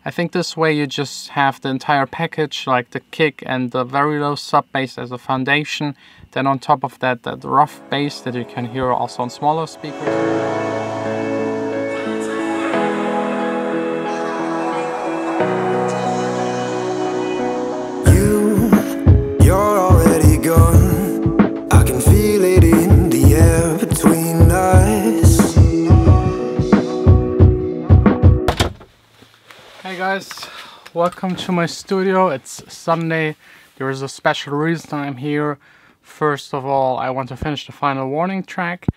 I think this way you just have the entire package, like the kick and the very low sub bass as a foundation. Then on top of that, the rough bass that you can hear also on smaller speakers. Hey guys, welcome to my studio. It's Sunday. There is a special reason I'm here. First of all, I want to finish the final warning track,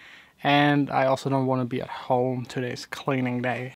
and I also don't want to be at home. Today's cleaning day.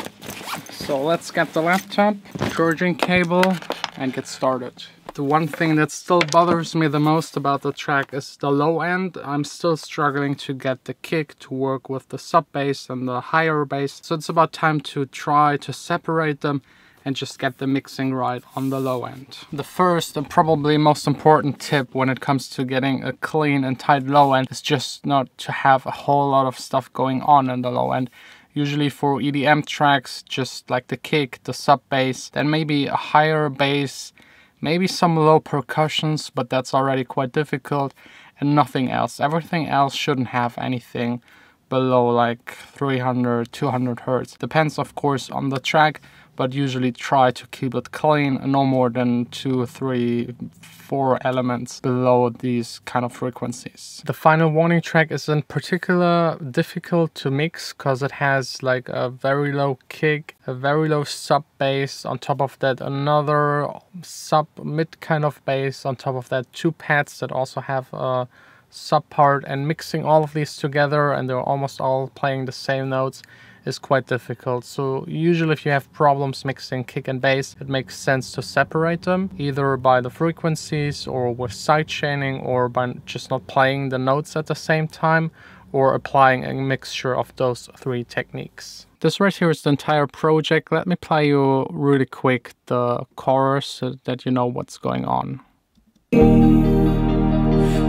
So let's get the laptop, charging cable, and get started. The one thing that still bothers me the most about the track is the low end. I'm still struggling to get the kick to work with the sub bass and the higher bass. So it's about time to try to separate them and just get the mixing right on the low end. The first and probably most important tip when it comes to getting a clean and tight low end is just not to have a whole lot of stuff going on in the low end. Usually for EDM tracks, just like the kick, the sub bass, then maybe a higher bass, maybe some low percussions, but that's already quite difficult, and nothing else. Everything else shouldn't have anything below like 300, 200 hertz. Depends of course on the track, but usually try to keep it clean, no more than 2, 3, 4 elements below these kind of frequencies. The final warning track is in particular difficult to mix because it has like a very low kick, a very low sub bass, on top of that another sub mid kind of bass, on top of that 2 pads that also have a sub part, and mixing all of these together, and they're almost all playing the same notes, is quite difficult. So usually if you have problems mixing kick and bass, it makes sense to separate them, either by the frequencies or with sidechaining, or by just not playing the notes at the same time, or applying a mixture of those 3 techniques. This right here is the entire project. Let me play you really quick the chorus so that you know what's going on.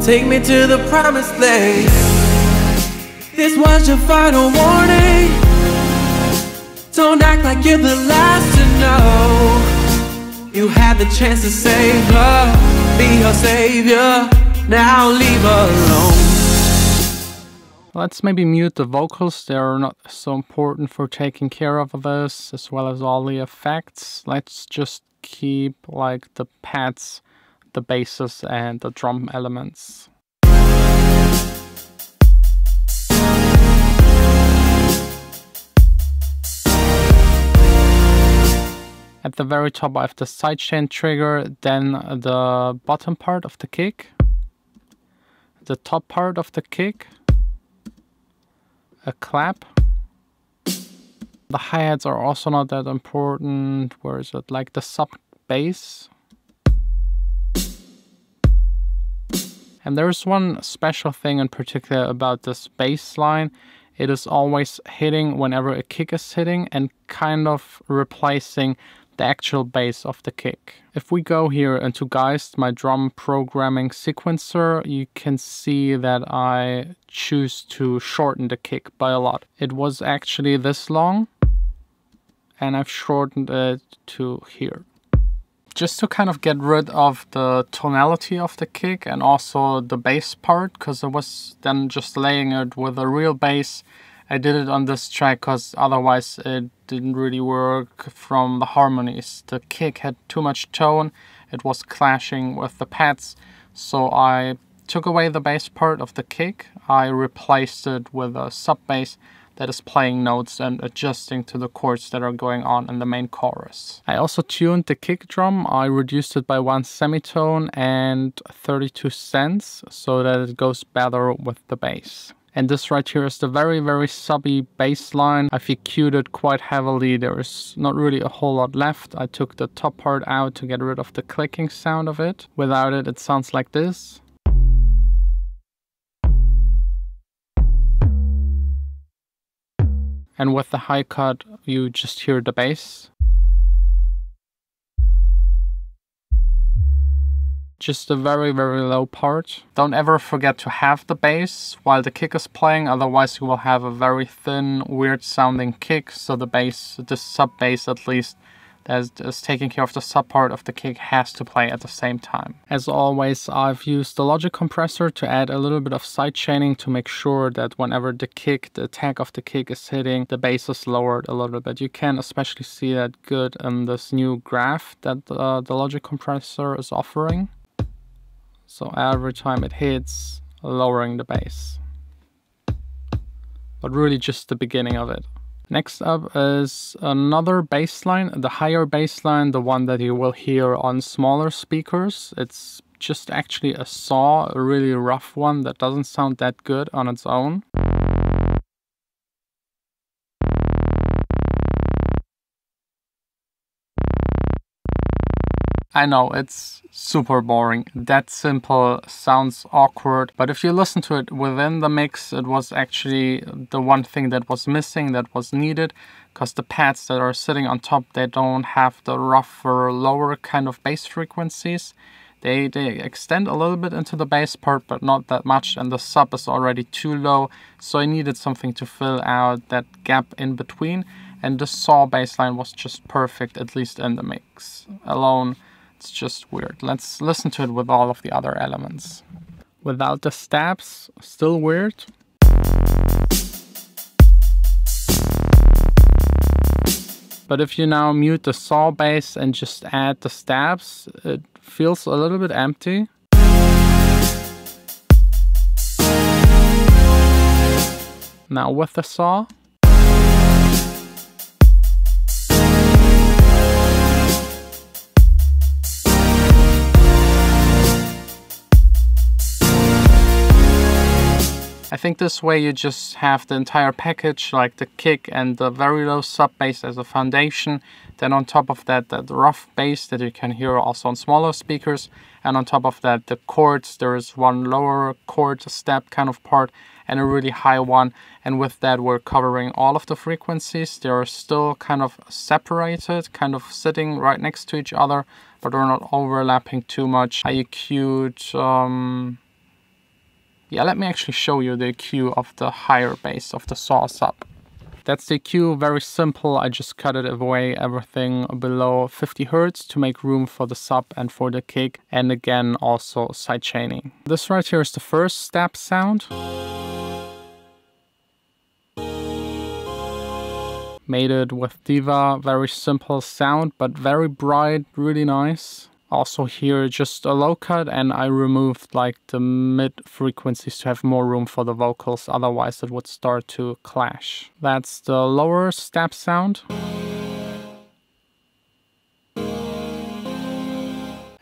Take me to the promised place. This was your final warning. Don't act like you're the last to know. You had the chance to save her, be her savior. Now leave her alone. Let's maybe mute the vocals. They're not so important for taking care of this, as well as all the effects. Let's just keep like the pads, the basses, and the drum elements. At the very top I have the sidechain trigger, then the bottom part of the kick, the top part of the kick, a clap. The hi-hats are also not that important. Where is it? Like the sub bass. And there's one special thing in particular about this bass line. It is always hitting whenever a kick is hitting and kind of replacing the actual bass of the kick. If we go here into Geist, my drum programming sequencer, you can see that I choose to shorten the kick by a lot. It was actually this long, and I've shortened it to here. Just to kind of get rid of the tonality of the kick and also the bass part, because I was then just laying it with a real bass. I did it on this track because otherwise it didn't really work from the harmonies. The kick had too much tone, it was clashing with the pads, so I took away the bass part of the kick. I replaced it with a sub bass that is playing notes and adjusting to the chords that are going on in the main chorus. I also tuned the kick drum. I reduced it by 1 semitone and 32 cents so that it goes better with the bass. And this right here is the very, very subby bass line. I've EQ'd it quite heavily. There is not really a whole lot left. I took the top part out to get rid of the clicking sound of it. Without it, it sounds like this. And with the high cut, you just hear the bass. Just a very, very low part. Don't ever forget to have the bass while the kick is playing, otherwise you will have a very thin, weird sounding kick, so the bass, the sub bass at least, that is taking care of the sub part of the kick has to play at the same time. As always, I've used the logic compressor to add a little bit of side chaining to make sure that whenever the attack of the kick is hitting, the bass is lowered a little bit. You can especially see that good in this new graph that the logic compressor is offering. So every time it hits, lowering the bass. But really just the beginning of it. Next up is another bass line, the higher bass line, the one that you will hear on smaller speakers. It's just actually a saw, a really rough one that doesn't sound that good on its own. I know, it's super boring. That simple sounds awkward, but if you listen to it within the mix, it was actually the one thing that was missing, that was needed, because the pads that are sitting on top, they don't have the rougher, lower kind of bass frequencies. They extend a little bit into the bass part, but not that much, and the sub is already too low, so I needed something to fill out that gap in between, and the saw bass line was just perfect, at least in the mix. Alone, it's just weird. Let's listen to it with all of the other elements. Without the stabs, still weird. But if you now mute the saw bass and just add the stabs, it feels a little bit empty. Now with the saw. I think this way you just have the entire package, like the kick and the very low sub bass as a foundation. Then on top of that, the rough bass that you can hear also on smaller speakers. And on top of that, the chords. There is one lower chord step kind of part and a really high one. And with that, we're covering all of the frequencies. They are still kind of separated, kind of sitting right next to each other, but they're not overlapping too much. I EQ'd... Yeah, let me actually show you the EQ of the higher bass of the saw sub. That's the EQ, very simple. I just cut it away, everything below 50 Hz to make room for the sub and for the kick. And again, also side chaining. This right here is the first stab sound. Made it with Diva, very simple sound, but very bright, really nice. Also here just a low cut, and I removed like the mid frequencies to have more room for the vocals, otherwise it would start to clash. That's the lower stab sound.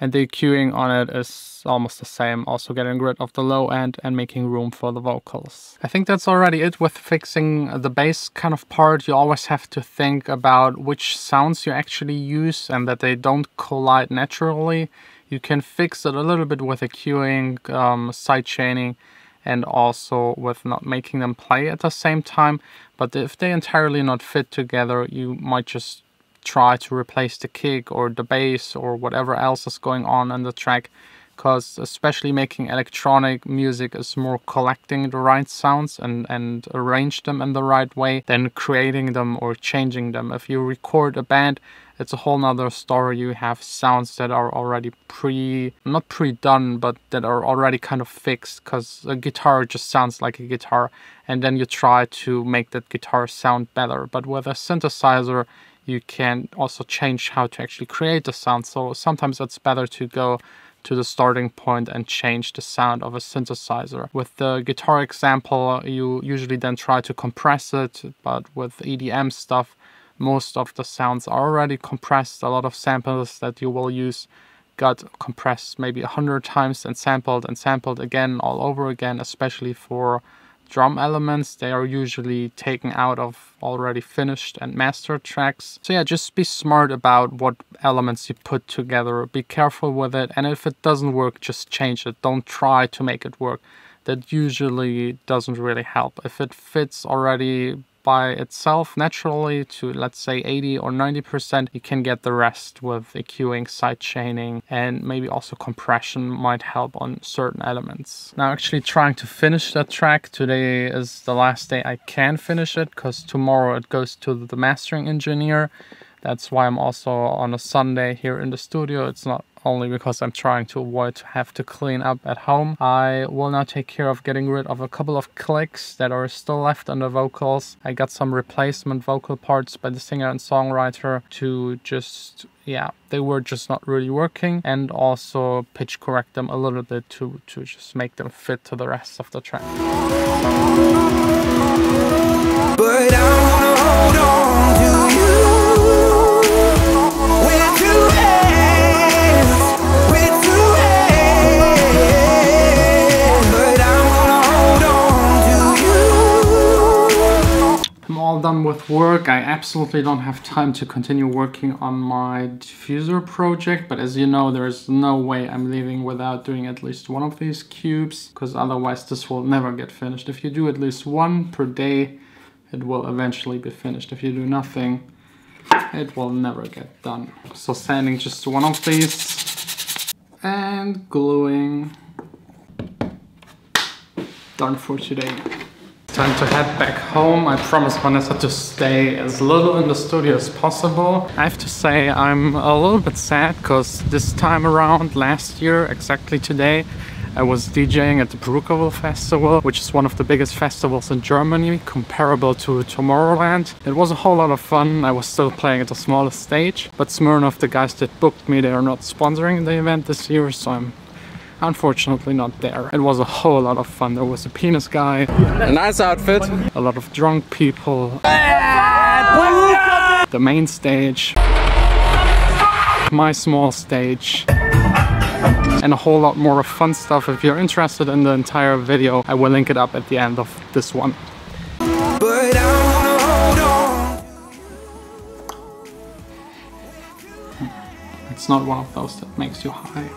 And the EQing on it is almost the same, also getting rid of the low end and making room for the vocals. I think that's already it with fixing the bass kind of part. You always have to think about which sounds you actually use and that they don't collide naturally. You can fix it a little bit with EQing, side chaining, and also with not making them play at the same time. But if they entirely not fit together, you might just try to replace the kick or the bass or whatever else is going on in the track, because especially making electronic music is more collecting the right sounds and arrange them in the right way than creating them or changing them. If you record a band, it's a whole nother story. You have sounds that are already not pre-done, but that are already kind of fixed, because a guitar just sounds like a guitar, and then you try to make that guitar sound better. But with a synthesizer, you can also change how to actually create the sound. So sometimes it's better to go to the starting point and change the sound of a synthesizer. With the guitar example, you usually then try to compress it, but with EDM stuff, most of the sounds are already compressed. A lot of samples that you will use got compressed maybe 100 times and sampled again all over again, especially for drum elements. They are usually taken out of already finished and mastered tracks. So yeah, just be smart about what elements you put together. Be careful with it, and if it doesn't work, just change it. Don't try to make it work. That usually doesn't really help. If it fits already by itself naturally to, let's say, 80 or 90%, you can get the rest with EQing, side chaining, and maybe also compression might help on certain elements. Now actually trying to finish that track. Today is the last day I can finish it, because tomorrow it goes to the mastering engineer. That's why I'm also on a Sunday here in the studio. It's not only because I'm trying to avoid to have to clean up at home. I will now take care of getting rid of a couple of clicks that are still left on the vocals. I got some replacement vocal parts by the singer and songwriter to just, yeah, they were just not really working, and also pitch correct them a little bit to just make them fit to the rest of the track. But I wanna hold on to you with two hands, with two hands. But I wanna hold on to you. I'm all done with work. I absolutely don't have time to continue working on my diffuser project, but as you know, there is no way I'm leaving without doing at least one of these cubes, because otherwise this will never get finished. If you do at least one per day, it will eventually be finished. If you do nothing, it will never get done. So sanding just one of these and gluing. Done for today. Time to head back home. I promised Vanessa to stay as little in the studio as possible. I have to say I'm a little bit sad because this time around last year, exactly today, I was DJing at the Brookville Festival, which is one of the biggest festivals in Germany, comparable to Tomorrowland. It was a whole lot of fun. I was still playing at the smallest stage, but Smirnoff, the guys that booked me, they are not sponsoring the event this year, so I'm unfortunately not there. It was a whole lot of fun. There was a penis guy. A nice outfit. A lot of drunk people. The main stage. My small stage. And a whole lot more fun stuff. If you're interested in the entire video, I will link it up at the end of this one. But I wanna hold on. It's not one of those that makes you high.